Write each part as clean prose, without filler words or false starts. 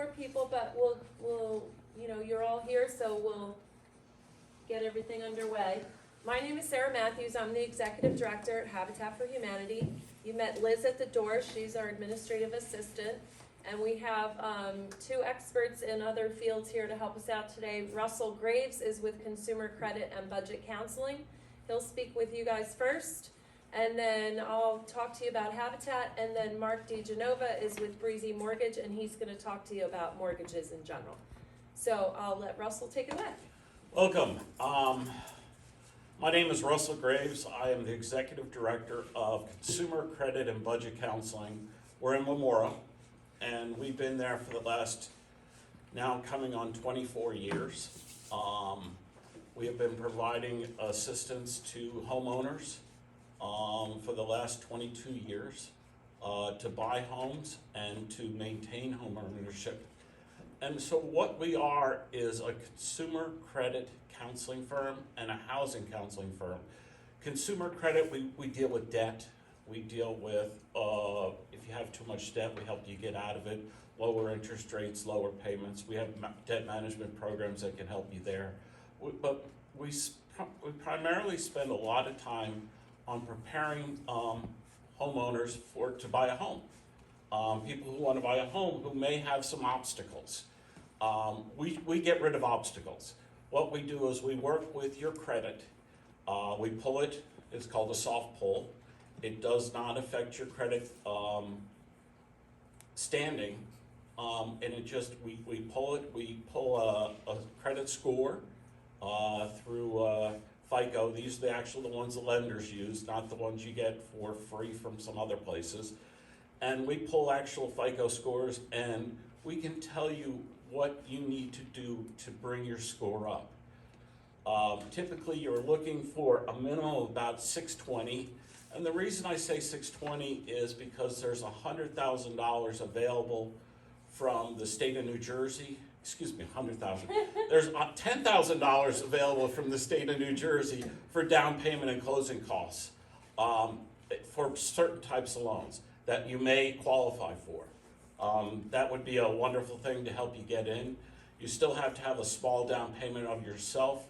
more people, but we'll, you know, you're all here, so we'll get everything underway. My name is Sarah Matthews. I'm the Executive Director at Habitat for Humanity. You met Liz at the door. She's our administrative assistant. And we have two experts in other fields here to help us out today. Russell Graves is with Consumer Credit and Budget Counseling. He'll speak with you guys first, and then I'll talk to you about Habitat, and then Mark DeGenova is with Breezy Mortgage, and he's going to talk to you about mortgages in general. So I'll let Russell take it away. Welcome. My name is Russell Graves. I am the Executive Director of Consumer Credit and Budget Counseling. We're in Lamora, and we've been there for the last, now coming on 24 years. We have been providing assistance to homeowners for the last 22 years to buy homes and to maintain home ownership. And so what we are is a consumer credit counseling firm and a housing counseling firm. Consumer credit, we deal with debt. We deal with, if you have too much debt, we help you get out of it, lower interest rates, lower payments. We have debt management programs that can help you there. But we primarily spend a lot of time on preparing homeowners to buy a home. People who want to buy a home who may have some obstacles. We get rid of obstacles. What we do is we work with your credit. We pull it. It's called a soft pull. It does not affect your credit standing, and it just, we pull it. We pull a credit score through FICO. These are the ones the lenders use, not the ones you get for free from some other places. And we pull actual FICO scores, and we can tell you what you need to do to bring your score up. Typically, you're looking for a minimum of about 620, and the reason I say 620 is because there's $100,000 available from the state of New Jersey. Excuse me, 100,000. There's $10,000 available from the state of New Jersey for down payment and closing costs for certain types of loans that you may qualify for. That would be a wonderful thing to help you get in. You still have to have a small down payment of yourself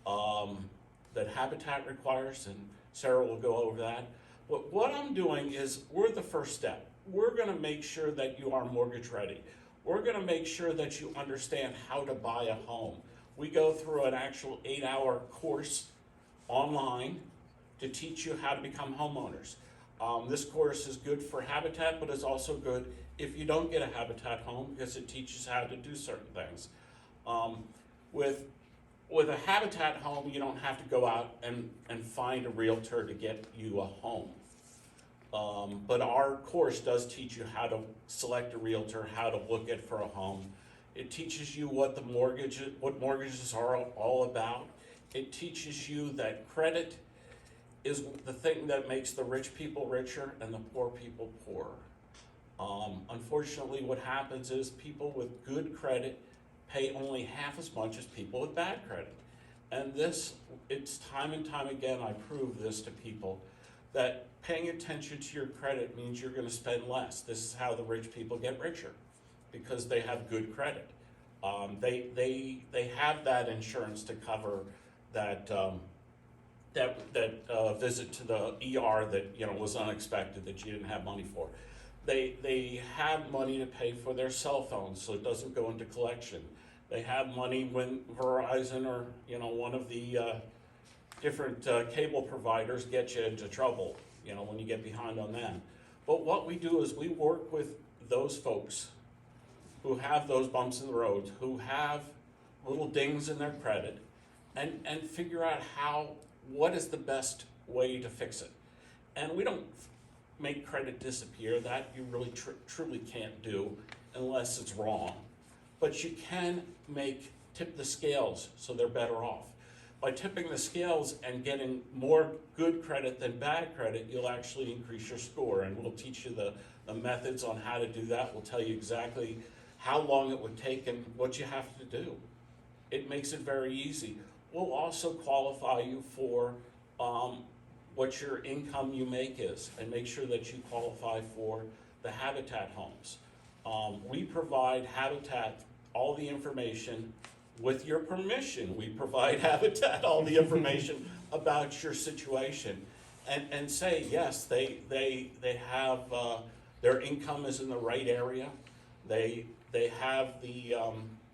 that Habitat requires, and Sarah will go over that. But what I'm doing is, we're the first step. We're going to make sure that you are mortgage ready. We're going to make sure that you understand how to buy a home. We go through an actual 8-hour course online to teach you how to become homeowners. This course is good for Habitat, but it's also good if you don't get a Habitat home, because it teaches how to do certain things. With a Habitat home, you don't have to go out and find a realtor to get you a home. But our course does teach you how to select a realtor, how to look at for a home. It teaches you what mortgages are all about. It teaches you that credit is the thing that makes the rich people richer and the poor people poorer. Unfortunately, what happens is people with good credit pay only half as much as people with bad credit. And it's time and time again, I prove this to people, that paying attention to your credit means you're going to spend less. This is how the rich people get richer, because they have good credit. They have that insurance to cover that visit to the ER that was unexpected, that you didn't have money for. They have money to pay for their cell phones, so it doesn't go into collection. They have money when Verizon or one of the different cable providers get you into trouble, when you get behind on them. But what we do is we work with those folks who have those bumps in the road, who have little dings in their credit, and figure out what is the best way to fix it. And we don't make credit disappear. That you really truly can't do unless it's wrong. But you can tip the scales so they're better off. By tipping the scales and getting more good credit than bad credit, you'll actually increase your score, and we'll teach you the methods on how to do that. We'll tell you exactly how long it would take and what you have to do. It makes it very easy. We'll also qualify you for what your income you make is, and make sure that you qualify for the Habitat homes. We provide Habitat all the information. With your permission, we provide Habitat all the information about your situation. And say, yes, they have, their income is in the right area. They have the,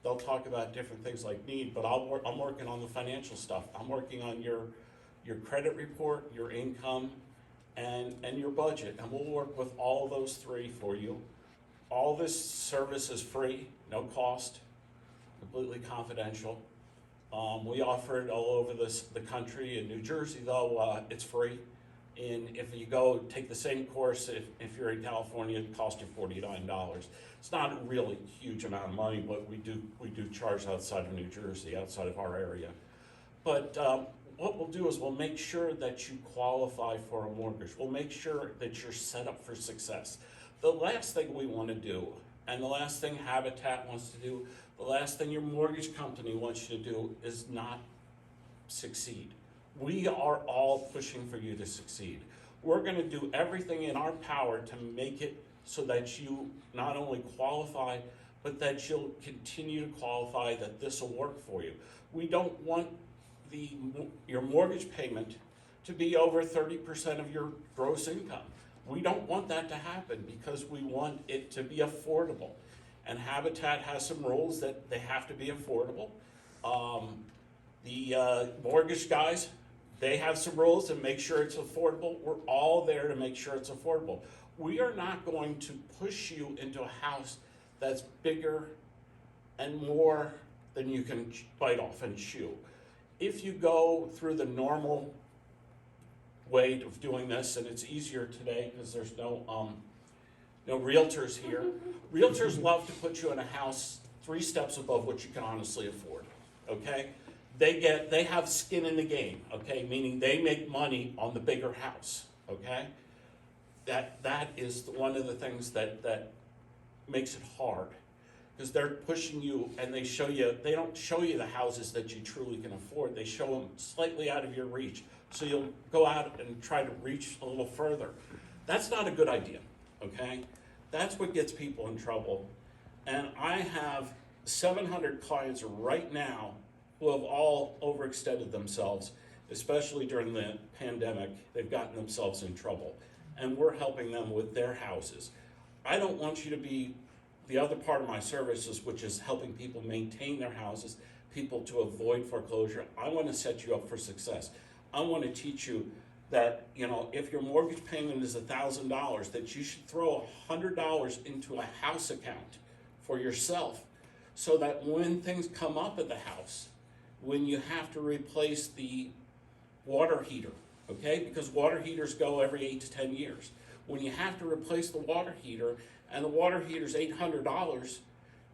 they'll talk about different things like need, but I'm working on the financial stuff. I'm working on your credit report, your income, and your budget. And we'll work with all those three for you. All this service is free, no cost, completely confidential. We offer it all over the country. In New Jersey, though, it's free. And if you go take the same course, if you're in California, it costs you $49. It's not a really huge amount of money, but we do charge outside of New Jersey, outside of our area. But what we'll do is we'll make sure that you qualify for a mortgage. We'll make sure that you're set up for success. The last thing we want to do, and the last thing Habitat wants to do, the last thing your mortgage company wants you to do is not succeed. We are all pushing for you to succeed. We're going to do everything in our power to make it so that you not only qualify, but that you'll continue to qualify, that this will work for you. We don't want your mortgage payment to be over 30% of your gross income. We don't want that to happen because we want it to be affordable. And Habitat has some rules that they have to be affordable. The mortgage guys, they have some rules to make sure it's affordable. We're all there to make sure it's affordable. We are not going to push you into a house that's bigger and more than you can bite off and chew. If you go through the normal way of doing this, and it's easier today because there's no realtors here. Realtors love to put you in a house 3 steps above what you can honestly afford, okay? They have skin in the game, okay? Meaning they make money on the bigger house, okay? That is one of the things that makes it hard, because they're pushing you and they don't show you the houses that you truly can afford. They show them slightly out of your reach. So you'll go out and try to reach a little further. That's not a good idea, okay? That's what gets people in trouble. And I have 700 clients right now who have all overextended themselves, especially during the pandemic. They've gotten themselves in trouble. And we're helping them with their houses. I don't want you to be the other part of my services, which is helping people maintain their houses, people to avoid foreclosure. I want to set you up for success. I want to teach you that, if your mortgage payment is $1,000, that you should throw $100 into a house account for yourself, so that when things come up at the house, when you have to replace the water heater, okay, because water heaters go every 8 to 10 years. When you have to replace the water heater, and the water heater's $800,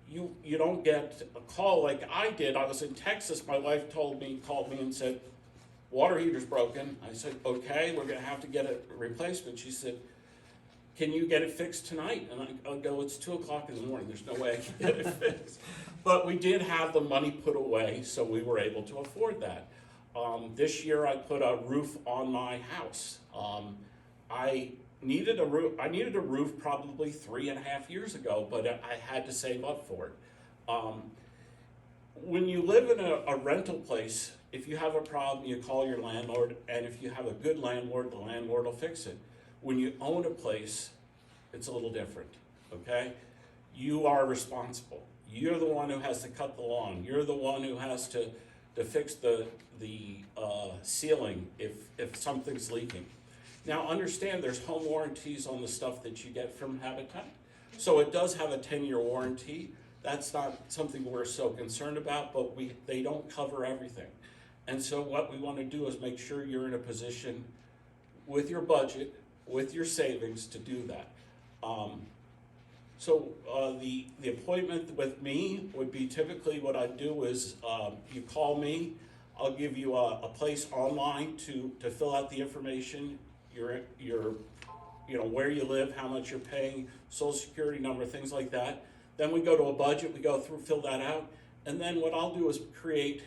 you don't get a call like I did. I was in Texas, my wife called me and said, water heater's broken. I said, okay, we're gonna have to get a replacement. She said, can you get it fixed tonight? And I go, it's 2 o'clock in the morning, there's no way I can get it fixed. But we did have the money put away, so we were able to afford that. This year I put a roof on my house. I needed a roof probably 3.5 years ago, but I had to save up for it. When you live in a rental place, if you have a problem, you call your landlord, and if you have a good landlord, the landlord will fix it. When you own a place, it's a little different, okay? You are responsible. You're the one who has to cut the lawn. You're the one who has to fix the ceiling if something's leaking. Now understand, there's home warranties on the stuff that you get from Habitat. So it does have a 10-year warranty. That's not something we're so concerned about, but they don't cover everything. And so what we want to do is make sure you're in a position with your budget, with your savings to do that. The appointment with me would be typically what I do is you call me, I'll give you a place online to fill out the information, where you live, how much you're paying, social security number, things like that. Then we go to a budget, we go through, fill that out, and then what I'll do is create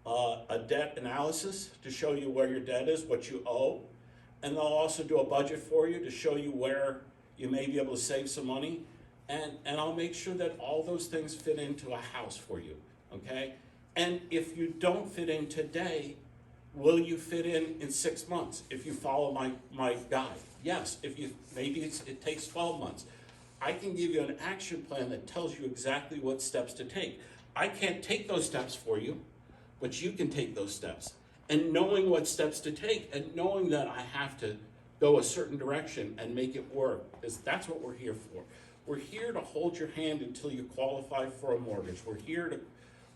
a debt analysis to show you where your debt is, what you owe, and they'll also do a budget for you to show you where you may be able to save some money. and I'll make sure that all those things fit into a house for you, okay? And if you don't fit in today, will you fit in 6 months if you follow my guide? Yes, maybe it takes 12 months. I can give you an action plan that tells you exactly what steps to take. I can't take those steps for you, but you can take those steps. And knowing what steps to take and knowing that I have to go a certain direction and make it work, that's what we're here for. We're here to hold your hand until you qualify for a mortgage. We're here to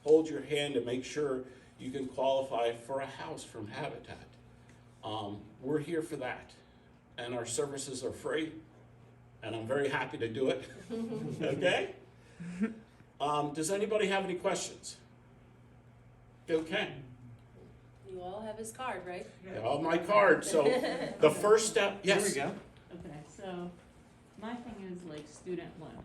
hold your hand to make sure you can qualify for a house from Habitat. We're here for that. And our services are free, and I'm very happy to do it. Okay? Does anybody have any questions? Okay. You all have his card, right? Got all my cards, so the first step, yes. Here we go. Okay, so my thing is like student loan.